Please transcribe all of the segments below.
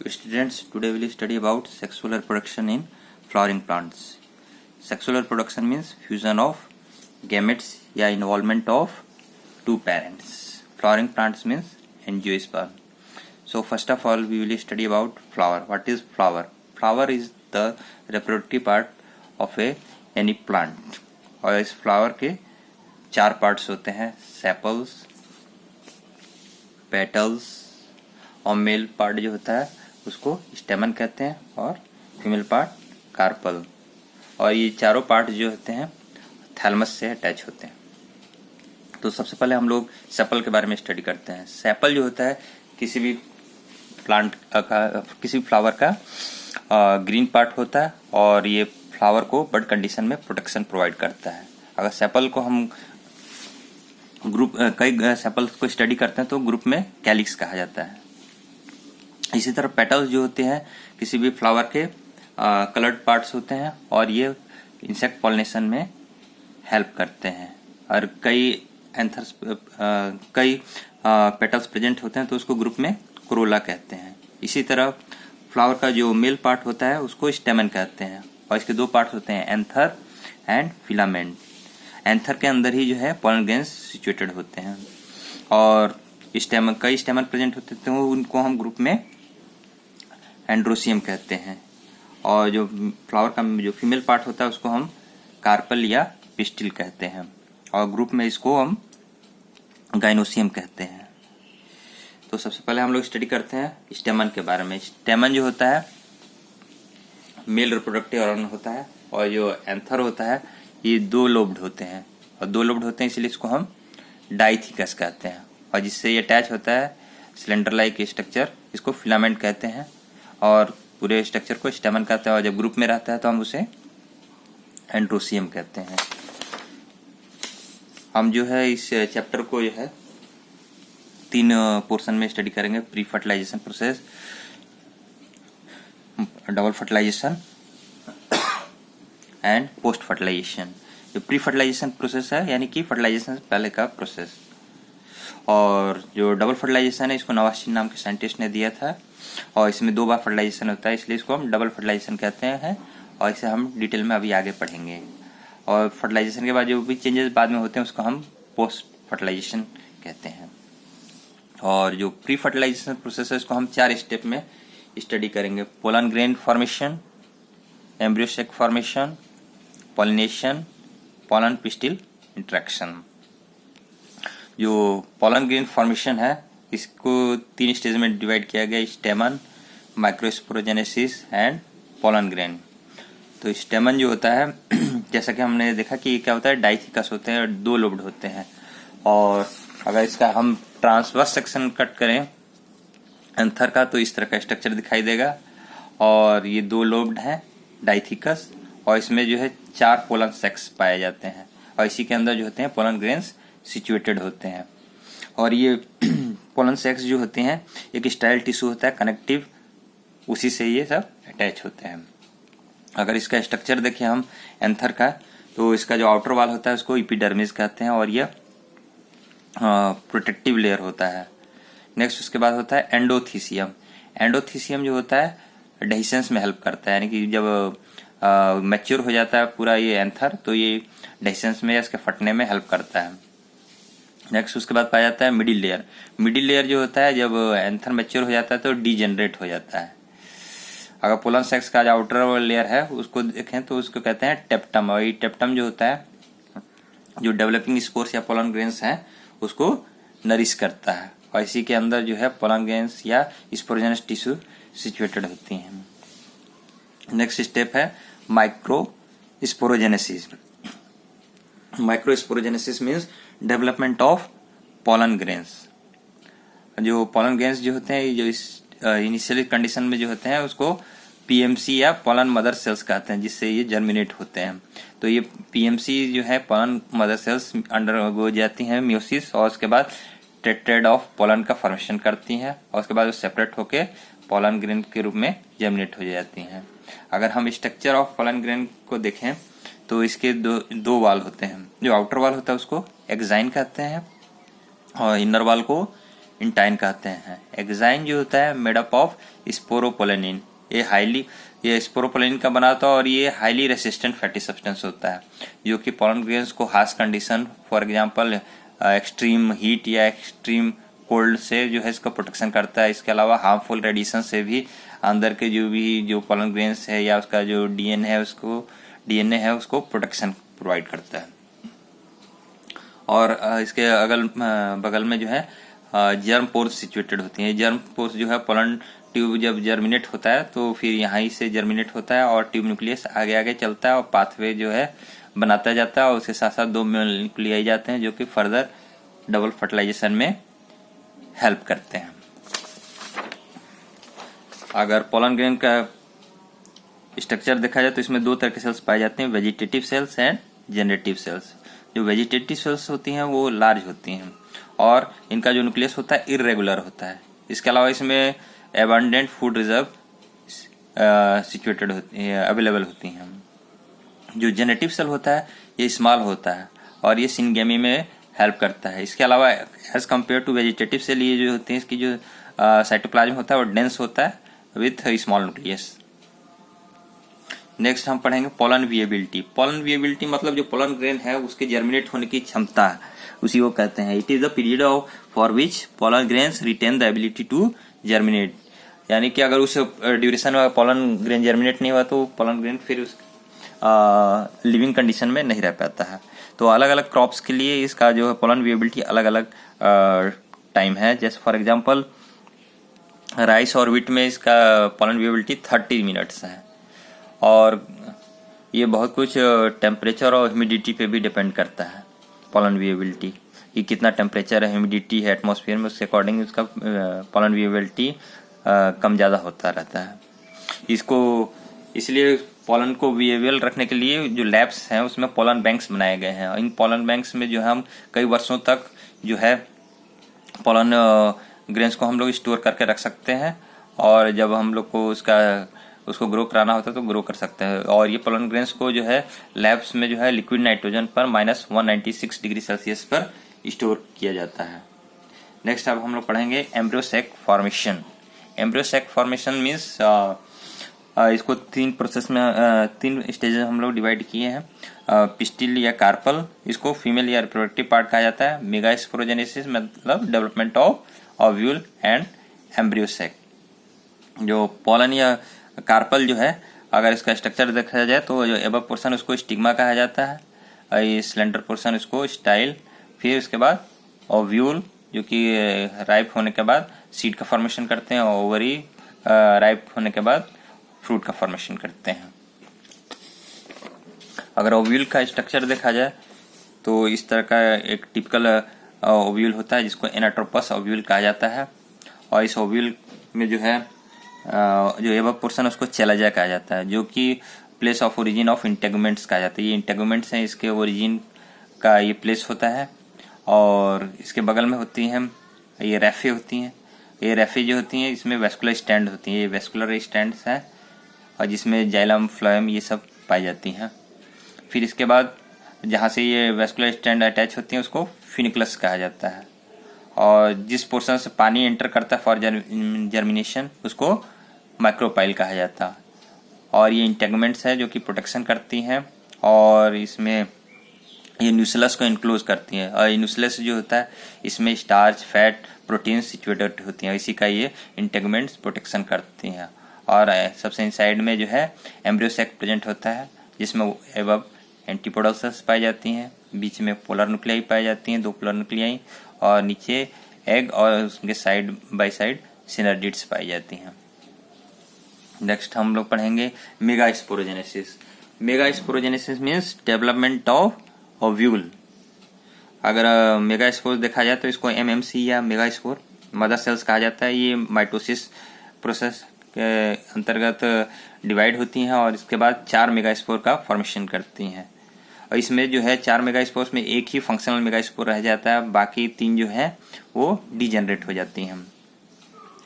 Students, today we will study about sexual reproduction in flowering plants. Sexual reproduction means fusion of gametes या involvement of two parents. Flowering plants means angiosperm. So first of all, we will study about flower. What is flower? Flower is the reproductive part of any plant. और इस flower के चार parts होते हैं, sepals, petals और male part जो होता है उसको स्टेमन कहते हैं और फीमेल पार्ट कार्पल। और ये चारों पार्ट जो होते हैं थैलमस से अटैच होते हैं। तो सबसे पहले हम लोग सेपल के बारे में स्टडी करते हैं। सेपल जो होता है किसी भी प्लांट का, किसी भी फ्लावर का ग्रीन पार्ट होता है और ये फ्लावर को बड कंडीशन में प्रोटेक्शन प्रोवाइड करता है। अगर सेपल को हम कई सेपल्स को स्टडी करते हैं तो ग्रुप में कैलिक्स कहा जाता है। इसी तरह पेटल्स जो होते हैं किसी भी फ्लावर के कलर्ड पार्ट्स होते हैं और ये इंसेक्ट पॉलिनेशन में हेल्प करते हैं। और कई पेटल्स प्रेजेंट होते हैं तो उसको ग्रुप में कोरोला कहते हैं। इसी तरह फ्लावर का जो मेल पार्ट होता है उसको स्टेमन कहते हैं और इसके दो पार्ट होते हैं, एंथर एंड फिलामेंट। एंथर के अंदर ही जो है पॉलन ग्रेन्स सिचुएटेड होते हैं और स्टेमन, कई स्टेमन प्रेजेंट होते हैं तो उनको हम ग्रुप में एंड्रोसियम कहते हैं। और जो फ्लावर का जो फीमेल पार्ट होता है उसको हम कार्पल या पिस्टिल कहते हैं और ग्रुप में इसको हम गाइनोसियम कहते हैं। तो सबसे पहले हम लोग स्टडी करते हैं स्टेमन के बारे में। स्टेमन जो होता है मेल रिप्रोडक्टिव ऑर्गन होता है और जो एंथर होता है ये दो लोब्ड होते हैं और दो लोब्ड होते हैं इसलिए इसको हम डाइथिकस कहते हैं। और जिससे ये अटैच होता है सिलेंडर लाइक स्ट्रक्चर, इसको फिलामेंट कहते हैं और पूरे स्ट्रक्चर को स्टेमन कहते हैं। और जब ग्रुप में रहता है तो हम उसे एंड्रोसियम कहते हैं। हम जो है इस चैप्टर को जो है तीन पोर्शन में स्टडी करेंगे। Pre fertilisation process, double fertilisation and post fertilisation. जो प्री फर्टिलाइजेशन प्रोसेस है यानी कि फर्टिलाइजेशन से पहले का प्रोसेस, और जो डबल फर्टिलाइजेशन है इसको नवासिन नाम के साइंटिस्ट ने दिया था और इसमें 2 बार फर्टिलाइजेशन होता है इसलिए इसको हम डबल फर्टिलाइजेशन कहते हैं और इसे हम डिटेल में अभी आगे पढ़ेंगे। और फर्टिलाइजेशन के बाद जो भी चेंजेस बाद में होते हैं उसको हम पोस्ट फर्टिलाइजेशन कहते हैं। और जो प्री फर्टिलाइजेशन प्रोसेस है इसको हम 4 स्टेप में स्टडी करेंगे। Pollen grain formation, embryo sac formation, pollination, pollen pistil interaction. जो पोलन ग्रेन फॉर्मेशन है इसको 3 स्टेज में डिवाइड किया गया, स्टेमन, माइक्रोस्पोरोजेनेसिस एंड पोलन ग्रेन। तो स्टेमन जो होता है जैसा कि हमने देखा कि क्या होता है डाइथिकस होते हैं और 2 लोब्ड होते हैं। और अगर इसका हम ट्रांसवर्स सेक्शन कट करें एंथर का तो इस तरह का स्ट्रक्चर दिखाई देगा और ये 2 लोब्ड हैं डाइथिकस और इसमें जो है 4 पोलन सेक्स पाए जाते हैं और इसी के अंदर जो होते हैं पोलन ग्रेन्स सिचुएटेड होते हैं। और ये पोलन सेक्स जो होते हैं एक स्टाइल टिश्यू होता है कनेक्टिव, उसी से ये सब अटैच होते हैं। अगर इसका स्ट्रक्चर देखें हम एंथर का तो इसका जो आउटर वॉल होता है उसको एपिडर्मिस कहते हैं और यह प्रोटेक्टिव लेयर होता है। नेक्स्ट उसके बाद होता है एंडोथीसियम। एंडोथीसियम जो होता है डेhiscence में हेल्प करता है, यानी कि जब मैच्योर हो जाता है पूरा ये एंथर तो ये डेhiscence में या इसके फटने में हेल्प करता है। नेक्स्ट उसके बाद पाया जाता है मिडिल लेयर। मिडिल लेयर जो होता है जब एंथर मैच्योर हो जाता है तो डीजेनरेट हो जाता है। अगर पोलन सेक्स का जो आउटर लेयर है उसको देखें तो उसको कहते हैं टेप्टम और ये टेप्टम जो होता है जो डेवलपिंग स्पोर्स या पोलन ग्रेन्स हैं उसको नरिश करता है और इसी के अंदर जो है पोलन ग्रेन्स या स्पोरोजेनस टिश्यू सिचुएटेड होती हैं। नेक्स्ट स्टेप है microsporogenesis. Microsporogenesis means development of pollen grains. जो पोलन ग्रेन्स जो होते हैं जो इनिशियली कंडीशन में जो होते हैं उसको पीएमसी या पोलन मदर सेल्स कहते हैं जिससे ये जर्मिनेट होते हैं। तो ये पीएमसी जो है पोलन मदर सेल्स अंडरगो जाती हैं मियोसिस और उसके बाद टेट्रेड ऑफ पोलन का फॉर्मेशन करती हैं और उसके बाद वो सेपरेट होके पोलन ग्रेन के रूप में जर्मिनेट हो जाती हैं। अगर हम स्ट्रक्चर ऑफ पोलन ग्रेन को देखें तो इसके दो वाल होते हैं। जो आउटर वाल होता है उसको एक्साइन कहते हैं और इनर वाल को इंटाइन कहते हैं। एक्साइन जो होता है मेड अप ऑफ स्पोरोपोलेनिन, ये स्पोरोपोलेनिन का बना होता है और ये हाईली रेसिस्टेंट फैटी सब्सटेंस होता है जो कि पोलन ग्रेन्स को harsh condition, for example extreme heat या एक्सट्रीम कोल्ड से जो है इसका प्रोटेक्शन करता है। इसके अलावा हार्मफुल रेडिएशन से भी अंदर के जो पोलन ग्रेन्स है या उसका जो डीएनए है उसको प्रोटेक्शन प्रोवाइड करता है। और इसके अगल बगल में जो है जर्म पोर्स सिचुएटेड होती हैं। जर्म पोर्स जो है पोलन ट्यूब जब जर्मिनेट होता है तो फिर यहाँ से जर्मिनेट होता है और ट्यूब न्यूक्लियस आगे आगे चलता है और पाथवे जो है बनाता जाता है और उसके साथ साथ 2 न्यूक्लियाई जाते हैं जो कि फर्दर डबल फर्टिलाइजेशन में हेल्प करते हैं। अगर पोलन ग्रेन का स्ट्रक्चर देखा जाए तो इसमें 2 तरह के सेल्स पाए जाते हैं, vegetative cells and generative cells. जो वेजिटेटिव सेल्स होती हैं वो लार्ज होती हैं और इनका जो न्यूक्लियस होता है इरेगुलर होता है। इसके अलावा इसमें एबंडेंट फूड रिजर्व सिचुएटेड होती है, अवेलेबल होती हैं। जो जेनेटिव सेल होता है ये स्मॉल होता है और ये सिनगेमी में हेल्प करता है। इसके अलावा as compare to vegetative cell ये जो होती है इसकी जो साइटोप्लाज्म होता है वो डेंस होता है विथ स्मॉल न्यूक्लियस। नेक्स्ट हम पढ़ेंगे पोलन विएबिलिटी। पोलन विएबिलिटी मतलब जो पोलन ग्रेन है उसके जर्मिनेट होने की क्षमता है, उसी को कहते हैं। It is the period for which pollen grains retain the ability to germinate, यानी कि अगर उस ड्यूरेशन में पोलन ग्रेन जर्मिनेट नहीं हुआ तो पोलन ग्रेन फिर उस लिविंग कंडीशन में नहीं रह पाता है। तो अलग अलग क्रॉप्स के लिए इसका जो है पोलन विएबिलिटी अलग अलग टाइम है। जैसे फॉर एग्जांपल राइस और व्हीट में इसका पोलन विएबिलिटी 30 मिनट्स है और ये बहुत कुछ टेम्परेचर और ह्यूमिडिटी पे भी डिपेंड करता है। पोलन विएबिलिटी कि कितना टेम्परेचर है, ह्यूमिडिटी है एटमॉस्फेयर में, उसके अकॉर्डिंग उसका पोलन विएबिलिटी कम ज़्यादा होता रहता है। इसलिए पोलन को विएबल रखने के लिए जो लैब्स हैं उसमें पोलन बैंक्स बनाए गए हैं। इन पोलन बैंक्स में जो है हम कई वर्षों तक जो है पोलन ग्रेन्स को हम लोग स्टोर करके रख सकते हैं और जब हम लोग को उसको ग्रो कराना होता है तो ग्रो कर सकते हैं। और ये पोलन ग्रेन्स को जो है लैब्स में जो है लिक्विड नाइट्रोजन पर -196 डिग्री सेल्सियस पर स्टोर किया जाता है। नेक्स्ट अब हम लोग पढ़ेंगे embryo sac formation. Embryo sac formation means इसको 3 प्रोसेस में 3 स्टेजेस हम लोग डिवाइड किए हैं। पिस्टिल या कार्पल, इसको फीमेल या रिप्रोडक्टिव पार्ट कहा जाता है। मेगास्पोरोजेनेसिस मतलब development of ovule and embryo sac. जो पोलन या कार्पल जो है अगर इसका स्ट्रक्चर देखा जाए तो जो एबव पोर्शन उसको स्टिग्मा कहा जाता है, ये स्लेंडर पोर्शन उसको स्टाइल, फिर उसके बाद ओव्यूल जो कि राइप होने के बाद सीड का फॉर्मेशन करते हैं, ओवरी राइप होने के बाद फ्रूट का फॉर्मेशन करते हैं। अगर ओव्यूल का स्ट्रक्चर देखा जाए तो इस तरह का एक टिपिकल ओव्यूल होता है जिसको एनाट्रोपस ओव्यूल कहा जाता है और इस ओव्यूल में जो है जो एबव पोर्शन उसको चेलाजा कहा जाता है जो कि place of origin of integuments कहा जाता है। ये इंटेगुमेंट्स हैं, इसके ओरिजिन का ये प्लेस होता है। और इसके बगल में होती हैं ये रेफे होती हैं। ये रेफे जो होती हैं इसमें वेस्कुलर स्टैंड होती हैं, ये वेस्कुलर स्टैंड्स हैं और जिसमें जाइलम फ्लोएम ये सब पाई जाती हैं। फिर इसके बाद जहाँ से ये वेस्कुलर स्टैंड अटैच होती हैं उसको फिनिकुलस कहा जाता है और जिस पोर्शन से पानी एंटर करता है फॉर जर्मिनेशन उसको माइक्रोपाइल कहा जाता है। और ये इंटेगमेंट्स है जो कि प्रोटेक्शन करती हैं और इसमें ये न्यूक्लियस को इनक्लोज करती हैं और न्यूक्लियस जो होता है इसमें स्टार्च, फैट, प्रोटीन सिचुएटेड होती हैं, इसी का ये इंटेगमेंट्स प्रोटेक्शन करती हैं। और सबसे इनसाइड में जो है एम्ब्रियो सैक प्रेजेंट होता है जिसमें एबव एंटीपोडल सेल्स पाई जाती हैं, बीच में पोलर न्यूक्लियाई पाई जाती हैं, 2 पोलर न्यूक्लियाई, और नीचे एग और उसके साइड बाय साइड सिनर्जिड्स पाई जाती हैं। नेक्स्ट हम लोग पढ़ेंगे megasporogenesis. Megasporogenesis means development of ovule. अगर मेगास्पोर देखा जाए तो इसको एमएमसी या मेगास्पोर मदर सेल्स कहा जाता है। ये माइटोसिस प्रोसेस के अंतर्गत डिवाइड होती हैं और इसके बाद 4 मेगास्पोर का फॉर्मेशन करती हैं। और इसमें जो है 4 मेगास्पोर्स में एक ही फंक्शनल मेगास्पोर रह जाता है, बाकी 3 जो है वो डिजेनरेट हो जाती हैं।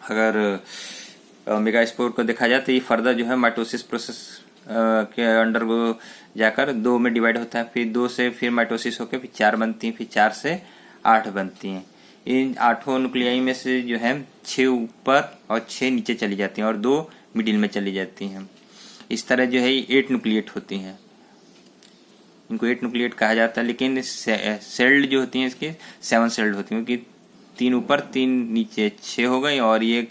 अगर मेगास्पोर को देखा जाए तो ये फर्दर जो है माइटोसिस प्रोसेस के अंडर जाकर 2 में डिवाइड होता है, फिर 2 से फिर माइटोसिस होकर फिर 4 बनती हैं, फिर 4 से 8 बनती हैं। इन 8 न्यूक्लियाई में से जो है 6 ऊपर और 6 नीचे चली जाती हैं और 2 मिडिल में चली जाती हैं। इस तरह जो है 8 न्यूक्लिएट होती हैं, इनको 8 न्यूक्लिएट कहा जाता है। लेकिन सेल्ड जो होती हैं इसकी 7 सेल्ड होती हैं, क्योंकि 3 ऊपर 3 नीचे 6 हो गई, और ये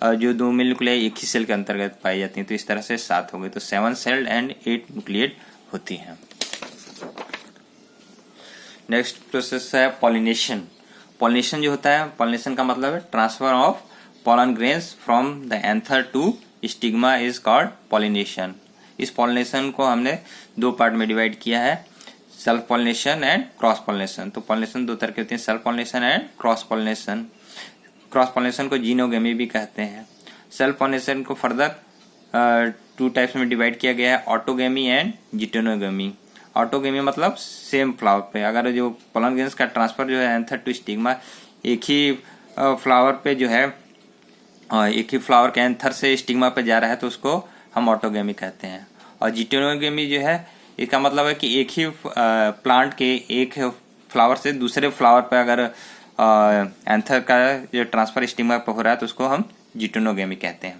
जो 2 मिल न्यूक्लियाई एक ही सेल के अंतर्गत पाई जाती हैं, तो इस तरह से 7 हो गई। तो 7 सेल्ड एंड 8 न्यूक्लिएट होती हैं। नेक्स्ट प्रोसेस है पॉलिनेशन। पॉलिनेशन जो होता है, पॉलिनेशन का मतलब है transfer of pollen grains from the anther to stigma is called pollination। इस पॉलिनेशन को हमने 2 पार्ट में डिवाइड किया है, self pollination and cross pollination. तो पॉलिनेशन 2 तरह के होते हैं, self pollination and cross pollination. Cross pollination को जीनोगेमी भी कहते हैं। सेल्फ पॉलिनेशन को फर्दर 2 टाइप्स में डिवाइड किया गया है, ऑटोगेमी एंड जिटेनोगेमी। ऑटोगेमी मतलब सेम फ्लावर पे, अगर जो पोलन ग्रेन्स का ट्रांसफर जो है एंथर टू स्टिग्मा एक ही फ्लावर पे जो है एक ही फ्लावर के एंथर से स्टिग्मा पे जा रहा है, तो उसको हम ऑटोगेमी कहते हैं। और जिटेनोगेमी जो है, इसका मतलब है कि एक ही प्लांट के एक फ्लावर से दूसरे फ्लावर पे अगर एंथर का जो ट्रांसफर स्टिग्मा पे हो रहा है, तो उसको हम जिटेनोगेमी कहते हैं।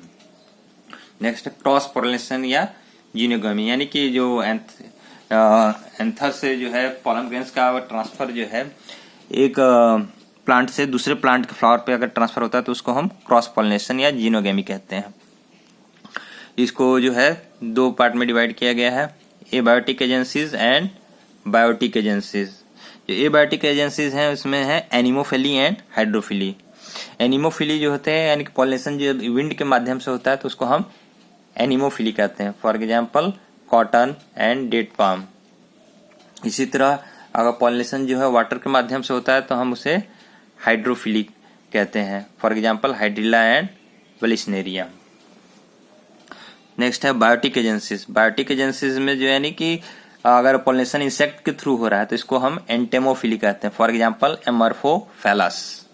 नेक्स्ट क्रॉस पॉलिनेशन या जीनोगेमी, यानी कि जो एंथर से जो है पोलन ग्रेन्स का ट्रांसफर जो है एक प्लांट से दूसरे प्लांट के फ्लावर पे अगर ट्रांसफर होता है, तो उसको हम क्रॉस पॉलिनेशन या जीनोगेमी कहते हैं। इसको जो है 2 पार्ट में डिवाइड किया गया है, abiotic agencies and biotic agencies. जो एबायोटिक एजेंसीज हैं उसमें है एनिमोफिली एंड हाइड्रोफिली। एनिमोफिली जो होते हैं, यानी कि पॉलिनेशन जो विंड के माध्यम से होता है, तो उसको हम एनिमोफिली कहते हैं। For example cotton and date palm. इसी तरह अगर पॉलिनेशन जो है वाटर के माध्यम से होता है, तो हम उसे हाइड्रोफिलिक कहते हैं। For example hydrilla and Vallisneria. Next है बायोटिक एजेंसीज। बायोटिक एजेंसीज में जो यानी कि अगर पॉलिनेशन इंसेक्ट के थ्रू हो रहा है, तो इसको हम एंटेमोफिली कहते हैं। For example amorphophallus.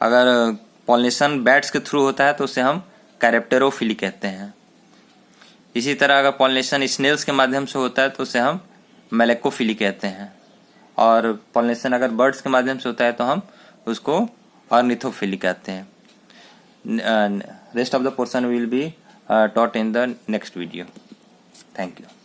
अगर पॉलिनेशन बैट्स के थ्रू होता है, तो उसे हम कैरेप्टेरोफिली कहते हैं। इसी तरह अगर पॉलिनेशन स्नेल्स के माध्यम से होता है, तो उसे हम मेलेकोफिली कहते हैं। और पॉलिनेशन अगर बर्ड्स के माध्यम से होता है, तो हम उसको ऑर्निथोफिली कहते हैं। Rest of the portion will be taught in the next video. Thank you.